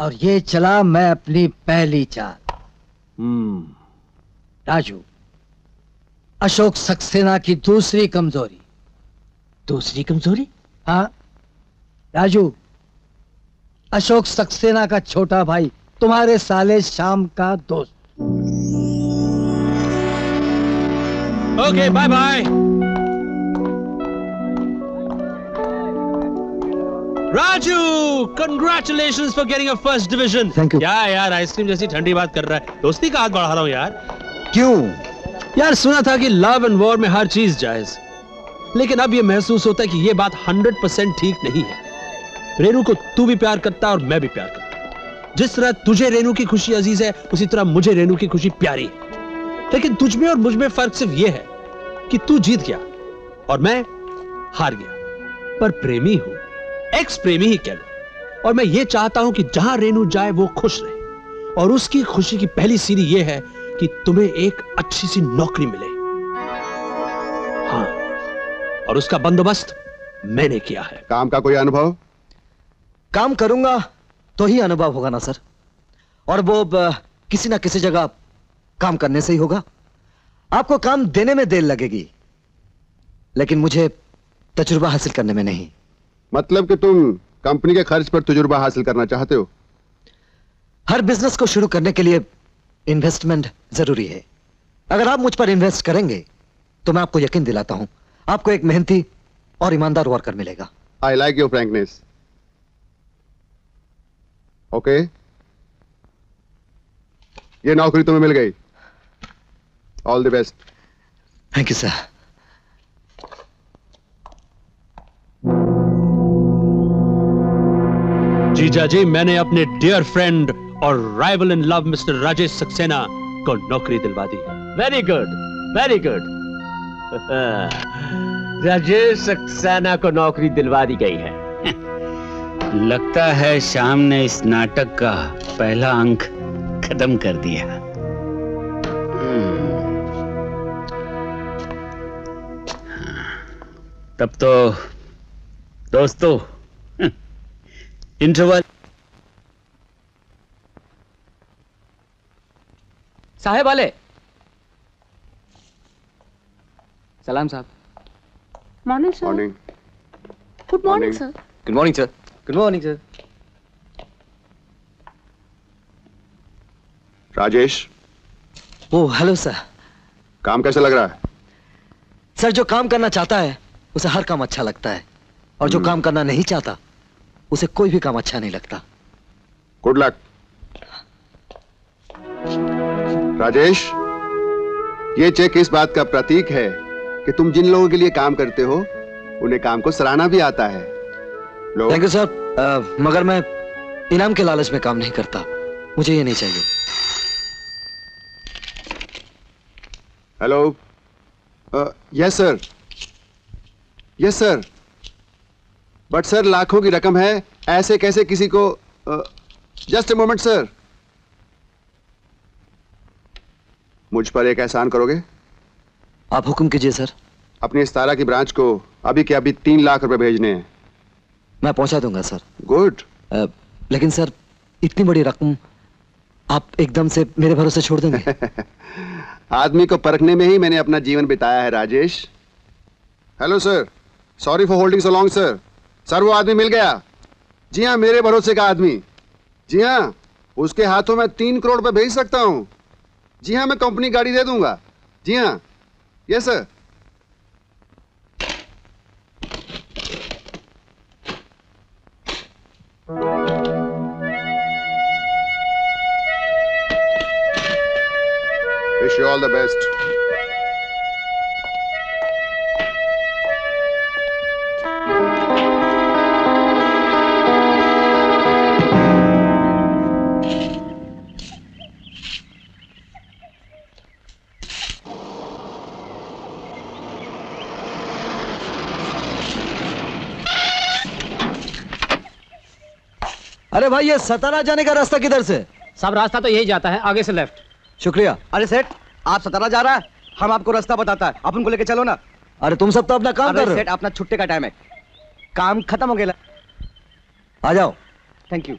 और ये चला मैं अपनी पहली चाल। राजू, अशोक सक्सेना की दूसरी कमजोरी। दूसरी कमजोरी? हाँ राजू, अशोक सक्सेना का छोटा भाई तुम्हारे साले श्याम का दोस्त। Okay, bye bye. Raju, congratulations for getting a first division. Thank you. क्या यार, आइसक्रीम जैसी ठंडी बात कर रहा है। दोस्ती का हाथ बढ़ा रहा हूं यार। क्यों? यार सुना था कि लव एंड वॉर में हर चीज जायज, लेकिन अब यह महसूस होता है कि यह बात 100% ठीक नहीं है। रेनू को तू भी प्यार करता है और मैं भी प्यार करता हूं। जिस तरह तुझे रेनू की खुशी अजीज है, उसी तरह मुझे रेनू की खुशी प्यारी है। लेकिन तुझ में और मुझ में फर्क सिर्फ यह है कि तू जीत गया और मैं हार गया। पर प्रेमी हूं, एक्स प्रेमी ही कह लो। और मैं ये चाहता हूं कि जहां रेनू जाए वो खुश रहे, और उसकी खुशी की पहली सीढ़ी यह है कि तुम्हें एक अच्छी सी नौकरी मिले। हाँ, और उसका बंदोबस्त मैंने किया है। काम का कोई अनुभव? काम करूंगा तो ही अनुभव होगा ना सर, और वो किसी ना किसी जगह काम करने से ही होगा। आपको काम देने में देर लगेगी, लेकिन मुझे तजुर्बा हासिल करने में नहीं। मतलब कि तुम कंपनी के खर्च पर तजुर्बा हासिल करना चाहते हो? हर बिजनेस को शुरू करने के लिए इन्वेस्टमेंट जरूरी है। अगर आप मुझ पर इन्वेस्ट करेंगे तो मैं आपको यकीन दिलाता हूं, आपको एक मेहनती और ईमानदार वर्कर मिलेगा। I like your frankness. Okay, ये नौकरी तुम्हें मिल गई। All the best. Thank you sir. जीजा जी, मैंने अपने डियर फ्रेंड और rival in love mister Rajesh Saxena को नौकरी दिलवा दी। Very good, very good. Rajesh Saxena को नौकरी दिलवा दी गई है। लगता है श्याम ने इस नाटक का पहला अंक खत्म कर दिया। तब तो दोस्तों, इंटरवल। साहेब वाले, सलाम साहब। Morning sir. Morning. Good morning sir. Good morning sir. Good morning sir. Rajesh. Oh hello sir. काम कैसा लग रहा है? सर, जो काम करना चाहता है उसे हर काम अच्छा लगता है, और जो काम करना नहीं चाहता उसे कोई भी काम अच्छा नहीं लगता। Good luck. राजेश, ये चेक इस बात का प्रतीक है कि तुम जिन लोगों के लिए काम करते हो उन्हें काम को सराहना भी आता है। थैंक यू सर, मगर मैं इनाम के लालच में काम नहीं करता। मुझे ये नहीं चाहिए। Hello. Yes sir, yes sir. But sir, लाखों की रकम है, ऐसे कैसे किसी को? Just a moment sir. मुझ पर एक एहसान करोगे? आप हुक्म कीजिए सर। अपनी 17 की ब्रांच को अभी के अभी 3 लाख रुपए भेजने हैं। मैं पहुंचा दूंगा सर। गुड। लेकिन सर, इतनी बड़ी रकम आप एकदम से मेरे भरोसे छोड़ देंगे? आदमी को परखने में ही मैंने अपना जीवन बिताया है Rajesh. Hello sir, sorry for holding so long sir. Sir, वो आदमी मिल गया। जी हाँ, मेरे भरोसे का आदमी। जी हाँ, उसके हाथों में 3 करोड़ रुपए भेज सकता हूं। जी हाँ, मैं कंपनी गाड़ी दे दूंगा। जी हाँ, yes sir. Wish you all the best. अरे भाई, ये सतारा जाने का रास्ता किधर से? साहब, रास्ता तो यही जाता है, आगे से लेफ्ट। शुक्रिया। अरे सेठ, आप सतारा जा रहा है, हम आपको रास्ता बताता है, आप उनको लेके चलो ना। अरे तुम सब तो अपना काम कर रहे सेठ, अपना छुट्टे का टाइम है, काम खत्म हो गया। हो। आ जाओ। Thank you.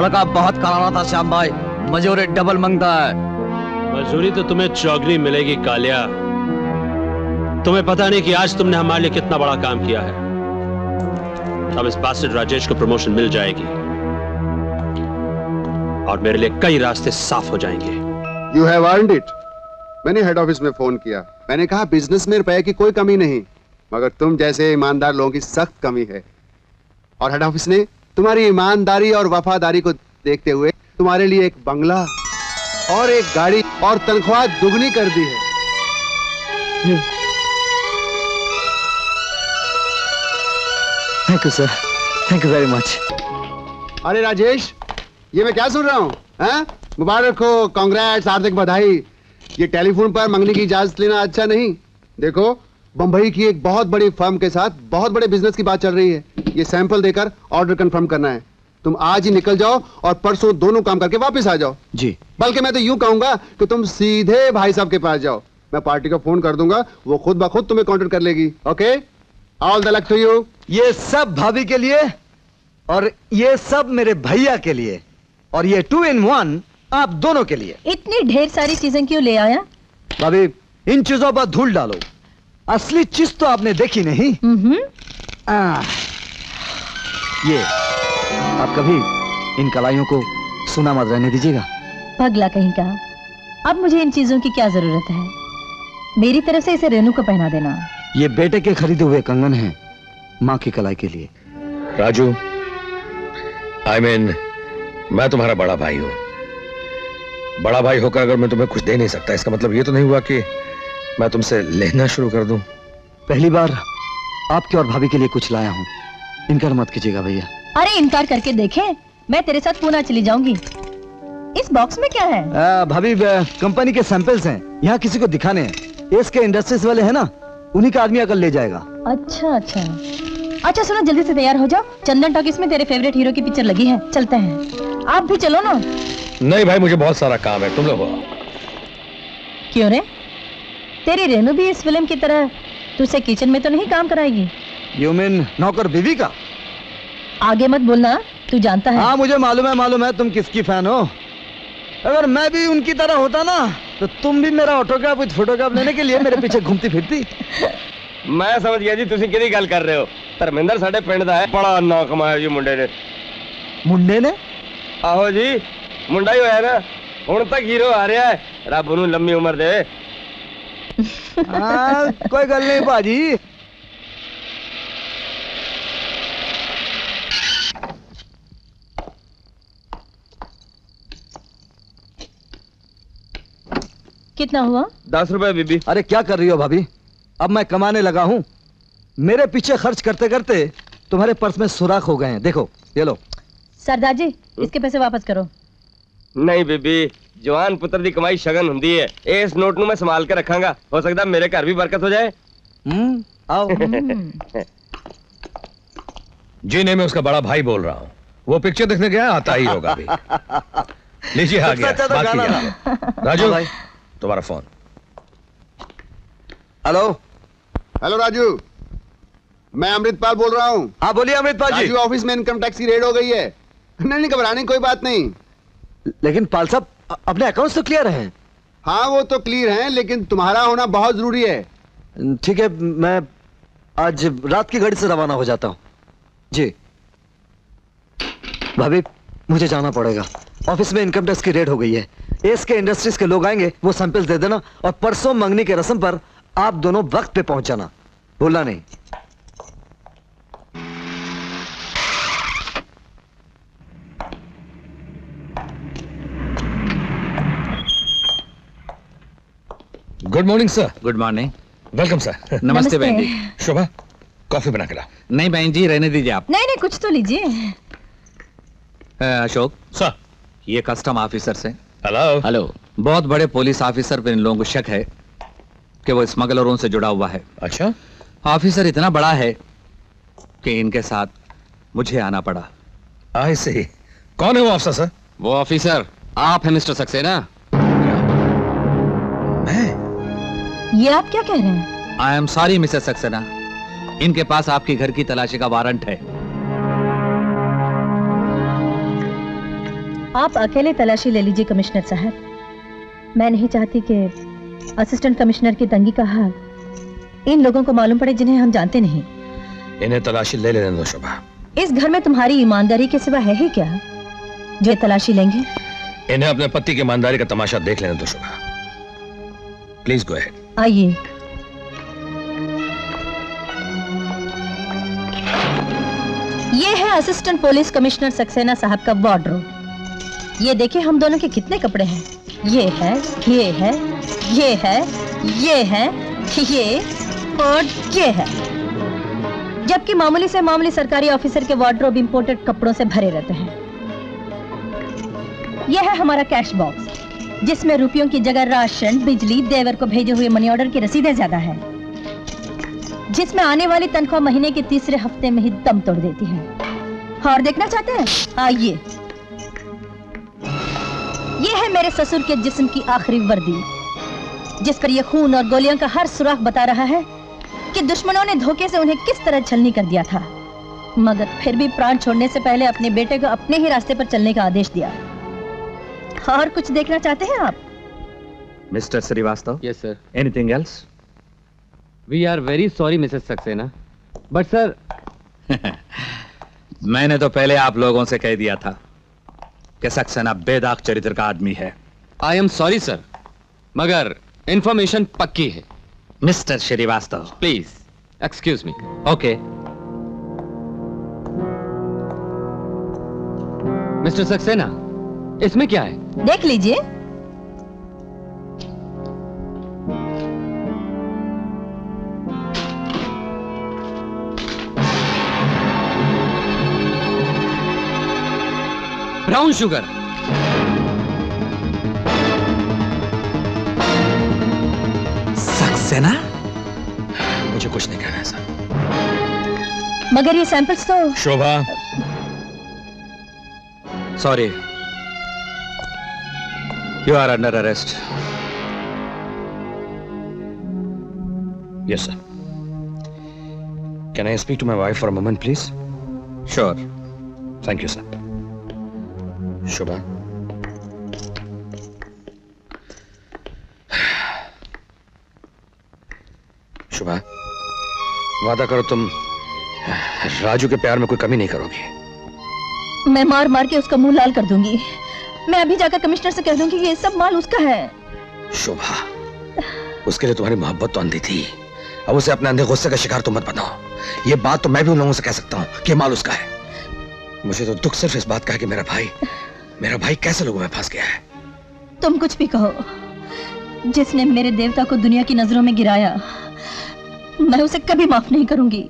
लड़का बहुत करारा था श्याम भाई, मजूरी डबल मांगता है। मजदूरी तो तुम्हें चौगनी मिलेगी कालिया। तुम्हें पता नहीं कि आज तुमने हमारे लिए कितना बड़ा काम किया है। अब इस बास्टर्ड राजेश को प्रमोशन मिल जाएगी और मेरे लिए कई रास्ते साफ हो जाएंगे। You have earned it. मैंने हेड ऑफिस में फोन किया, मैंने कहा बिजनेस में रुपए की कोई कमी नहीं, मगर तुम जैसे ईमानदार लोगों की सख्त कमी है। और हेड ऑफिस ने तुम्हारी ईमानदारी और वफादारी को देखते हुए तुम्हारे लिए एक बंगला और एक गाड़ी और तनख्वाह दुगनी कर दी है। Thank you sir, thank you very much. अरे राजेश, ये मैं क्या सुन रहा हूँ? मुबारक हो, कांग्रेट्स, हार्दिक बधाई। ये टेलीफोन पर मंगने की इजाजत लेना अच्छा नहीं। देखो, बंबई की एक बहुत बड़ी फर्म के साथ बहुत बड़े बिजनेस की बात चल रही है। ये सैंपल देकर ऑर्डर कंफर्म करना है। तुम आज ही निकल जाओ और परसों दोनों काम करके वापस आ जाओ। जी। बल्कि मैं तो यूं कहूंगा कि तुम सीधे भाई साहब के पास जाओ। मैं पार्टी को फोन कर दूंगा, वो खुद ब खुद तुम्हें कांटेक्ट कर लेगी। Okay, all the luck to you. ये सब भाभी के लिए और ये सब मेरे भैया के लिए और ये 2 in 1 आप दोनों के लिए। इतनी ढेर सारी चीजें क्यों ले आया? भाभी, इन चीजों पर धूल डालो, असली चीज तो आपने देखी नहीं। ये आप कभी इन कलाइयों को सुना मत रहने दीजिएगा। पगला कहीं का, अब मुझे इन चीजों की क्या जरूरत है? मेरी तरफ से इसे रेनू को पहना देना। ये बेटे के खरीदे हुए कंगन हैं, माँ की कलाई के लिए। राजू, मैं तुम्हारा बड़ा भाई हूं। बड़ा भाई होकर अगर मैं तुम्हें कुछ दे नहीं सकता, इसका मतलब ये तो नहीं हुआ कि मैं तुमसे लेना शुरू कर दूं। पहली बार आपके और भाभी के लिए कुछ लाया हूं, इनकार मत कीजिएगा भैया। अरे इनकार करके देखें, मैं तेरे साथ पूना चली जाऊंगी। इस बॉक्स में क्या है? भाभी, कंपनी के सैंपल्स हैं, यहाँ किसी को दिखाने हैं। इसके इंडस्ट्रीज वाले हैं ना, उन्हीं का आदमी आकर ले जाएगा। अच्छा अच्छा अच्छा, सुनो, जल्दी से तैयार हो जाओ। चंदन टॉकीज में तेरे फेवरेट हीरो की पिक्चर लगी है, चलते हैं। आप भी चलो ना। नहीं भाई, मुझे बहुत सारा काम है, तुम लोग आओ। क्यों रे? तेरी रेनू भी इस फिल्म की तरह तुझसे किचन में तो नहीं काम कराएगी? यू मीन नौकर बीवी का? आगे मत बोलना, तू जानता है। हाँ, मुझे मालूम है तुम किसकी फैन हो। अगर मैं भी उनकी तरह होता ना, तो तुम भी मेरा ऑटोग्राफ विद फोटोग्राफ लेने के लिए मेरे पीछे घूमती फिरती। मैं समझ गया जी, तुसी किहदी गल कर रहे हो। धर्मेंद्र साडे पिंड दा है, बड़ा ना कमाया जी मुंडे ने। मुंडे ने? आहो जी, मुंडा ही होया ना, हुण तक हीरो आ रहा है। रब नूं लंबी उम्र दे। कोई गल नहीं भाजी। कितना हुआ? 10 रुपए बीबी। अरे क्या कर रही हो भाभी? अब मैं कमाने लगा हूँ, मेरे पीछे खर्च करते करते तुम्हारे पर्स में सुराख हो गए हैं। देखो, ये लो। सरदार जी, इसके पैसे वापस करो। नहीं बीबी, जवान पुत्र दी कमाई शगन हुंदी है। इस नोट नूं मैं संभाल के रखांगा, हो सकता है मेरे घर भी बरकत हो जाए। आओ। जी नहीं, मैं उसका बड़ा भाई बोल रहा हूँ। वो पिक्चर देखने गया, आता ही होगा अभी। लीजिए, आ गया। बात कीजिए। राजू, तुम्हारा फोन। हेलो। हेलो राजू, मैं अमृतपाल बोल रहा हूँ। हाँ बोलिए अमृतपाल जी। राजू, ऑफिस में इनकम टैक्स की रेड हो गई है। नहीं, घबराने की कोई बात नहीं। लेकिन पाल साहब, अपने अकाउंट्स तो क्लियर हैं। हाँ, वो तो क्लियर हैं, लेकिन तुम्हारा होना बहुत जरूरी है। ठीक है, मैं आज रात की गाड़ी से रवाना हो जाता हूँ। जी भाभी, मुझे जाना पड़ेगा। ऑफिस में इनकम टैक्स की रेड हो गई है। एसके इंडस्ट्रीज के लोग आएंगे, वो सैंपल्स दे देना और परसों मंगनी के रस्म पर आप दोनों वक्त पे पहुंच जाना, भूलना नहीं। Good morning sir. Good morning. Welcome sir. नमस्ते बहन जी। शोभा, कॉफी बना के ला। नहीं बहन जी, रहने दीजिए आप। नहीं नहीं, कुछ तो लीजिए। अशोक सर, ये कस्टम ऑफिसर से। हेलो। हेलो। बहुत बड़े पुलिस ऑफिसर पर इन लोगों को शक है कि वो स्मगलरों से जुड़ा हुआ है। अच्छा। ऑफिसर इतना बड़ा है कि इनके साथ मुझे आना पड़ा। आई सी। कौन है वो अफसर सर? वो ऑफिसर आप हैं मिस्टर सक्सेना। मैं? ये आप क्या कह रहे हैं? आई एम सॉरी मिसेस सक्सेना, इनके पास आपके घर की तलाशी का वारंट है। आप अकेले तलाशी ले लीजिए कमिश्नर साहब। मैं नहीं चाहती कि असिस्टेंट कमिश्नर की तंगी का हाल इन लोगों को मालूम पड़े जिन्हें हम जानते नहीं। इन्हें तलाशी ले लेने दो शोभा। इस घर में तुम्हारी ईमानदारी के सिवा है ही क्या जो तलाशी लेंगे? इन्हें अपने पति की ईमानदारी का तमाशा देख लेने दो शोभा। Please go ahead. आइए। ये है असिस्टेंट पुलिस कमिश्नर सक्सेना साहब का वार्डरोब। ये देखिए हम दोनों के कितने कपड़े हैं। ये है, ये है, ये है, ये है, ये और ये है। जबकि मामूली से मामूली सरकारी ऑफिसर के वार्डरोब इंपोर्टेड कपड़ों से भरे रहते हैं। यह है हमारा कैश बॉक्स जिसमें रुपयों की जगह राशन, बिजली, देवर को भेजे हुए मनी ऑर्डर की रसीदें ज्यादा है, जिसमें आने वाली तनख्वाह महीने के तीसरे हफ्ते में ही दम तोड़ देती है। और देखना चाहते हैं? आइए। यह है मेरे ससुर के जिस्म की आखिरी वर्दी, जिस पर यह खून और गोलियों का हर सुराख बता रहा है कि दुश्मनों ने धोखे से उन्हें किस तरह छलनी कर दिया था, मगर फिर भी प्राण छोड़ने से पहले अपने बेटे को अपने ही रास्ते पर चलने का आदेश दिया। और कुछ देखना चाहते हैं आप? Mr Srivastava. Yes sir. Anything else? We are very sorry Mrs Saxena, but sir मैंने तो पहले आप लोगों से कह दिया था कि सक्सेना बेदाग चरित्र का आदमी है। आई एम सॉरी सर, मगर इंफॉर्मेशन पक्की है। Mister Shrivastava please excuse me. Okay. Mister Saxena, इसमें क्या है? देख लीजिए। Brown sugar. सक्सेना? मुझे कुछ नहीं कहना है सर। मगर ये सैंपल्स तो। Shobha. Sorry, you are under arrest. Yes sir. Can I speak to my wife for a moment please? Sure. Thank you sir. Shobha, Shobha, वादा करो तुम राजू के प्यार में कोई कमी नहीं करोगी। मैं मार मार के उसका मुंह लाल कर दूंगी। मैं अभी जाकर कमिश्नर से कह दूंगी कि ये सब माल उसका है। शोभा, उसके लिए तुम्हारी मोहब्बत तो अंधी थी, अब उसे अपने अंधे गुस्से का शिकार तो मत बनाओ। ये बात तो मैं भी उन लोगों से कह सकता हूँ कि माल उसका है। मुझे तो दुख सिर्फ इस बात का है कि मेरा भाई कैसे लोगों में फंस गया है। तुम कुछ भी कहो, जिसने मेरे देवता को दुनिया की नजरों में गिराया, मैं उसे कभी माफ नहीं करूंगी।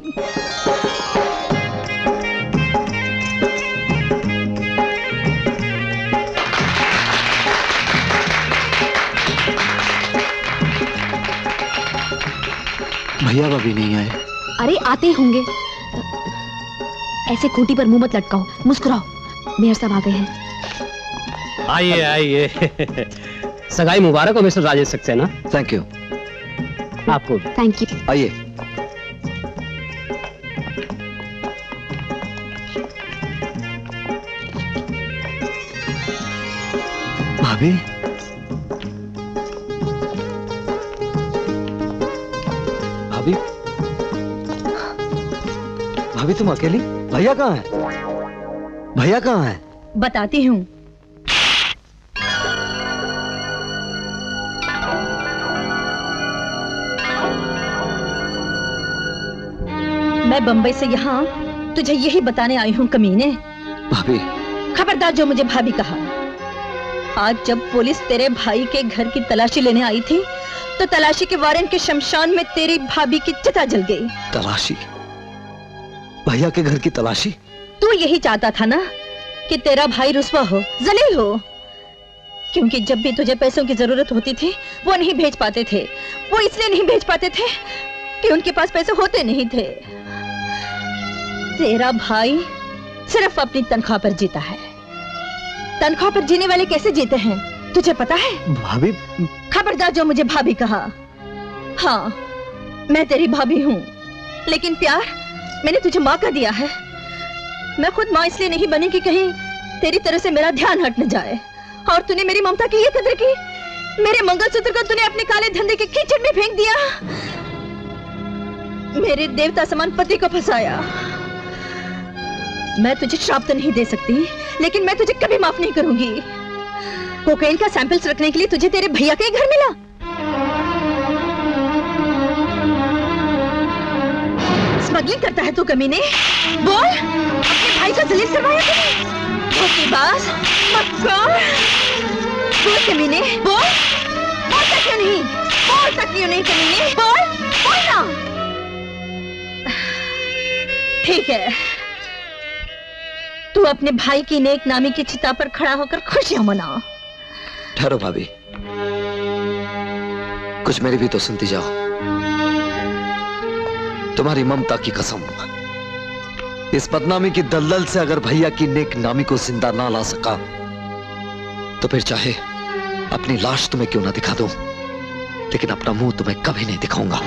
भैया अभी नहीं आए। अरे आते होंगे। ऐसे खूंटी पर मुंह मत लटकाओ, मुस्कुराओ। मेयर साहब आ गए हैं। आइए आइए। सगाई मुबारक हो mister Rajesh Saxena. Thank you. आपको थैंक यू। आइए। भाभी, भाभी, भाभी तुम अकेली? भैया कहाँ है? भैया कहाँ है? बताती हूँ। मैं बंबई से यहाँ तुझे यही बताने आई हूँ कमीने। भाभी। खबरदार जो मुझे भाभी कहा। आज जब पुलिस तेरे भाई के घर की तलाशी लेने आई थी तो तलाशी के वारंट के शमशान में तेरी भाभी की चिता जल गई। तलाशी? भैया के घर की तलाशी? तू यही चाहता था ना कि तेरा भाई रुस्वा हो, जलील हो, क्योंकि जब भी तुझे पैसों की जरूरत होती थी वो नहीं भेज पाते थे। वो इसलिए नहीं भेज पाते थे कि उनके पास पैसे होते नहीं थे। तेरा भाई सिर्फ अपनी तनख्वाह पर जीता है। तनख्वाह पर जीने वाले कैसे जीते हैं तुझे पता है? भाभी। खबरदार जो मुझे भाभी कहा। हाँ, मैं तेरी भाभी हूँ, लेकिन प्यार मैंने तुझे माँ का दिया है। मैं खुद माँ इसलिए नहीं बनी कि कहीं तेरी तरह से मेरा ध्यान हट न जाए। और तूने मेरी ममता की ये कदर की, मेरे मंगलसूत्र को तूने अपने काले धंधे के कीचड़ में फेंक दिया, मेरे देवता समान पति को फंसाया। मैं तुझे श्राप तो नहीं दे सकती, लेकिन मैं तुझे कभी माफ नहीं करूंगी। कोकेन का सैंपल्स रखने के लिए तुझे तेरे भैया के घर मिला। स्मगलिंग करता है तू कमीने? बोल, अपने भाई को जलील करवाया तूने? धोखेबाज, मक्कार, बोल कमीने, बोल, बोलता क्यों नहीं? बोलता क्यों नहीं कमीने? बोल, बोलना। ठीक है, तू अपने भाई की नेक नामी की चिता पर खड़ा होकर खुशियां मना। ठहरो भाभी, कुछ मेरी भी तो सुनती जाओ। तुम्हारी ममता की कसम, इस बदनामी की दलदल से अगर भैया की नेक नामी को जिंदा ना ला सका, तो फिर चाहे अपनी लाश तुम्हें क्यों ना दिखा दूं, लेकिन अपना मुंह तुम्हें कभी नहीं दिखाऊंगा।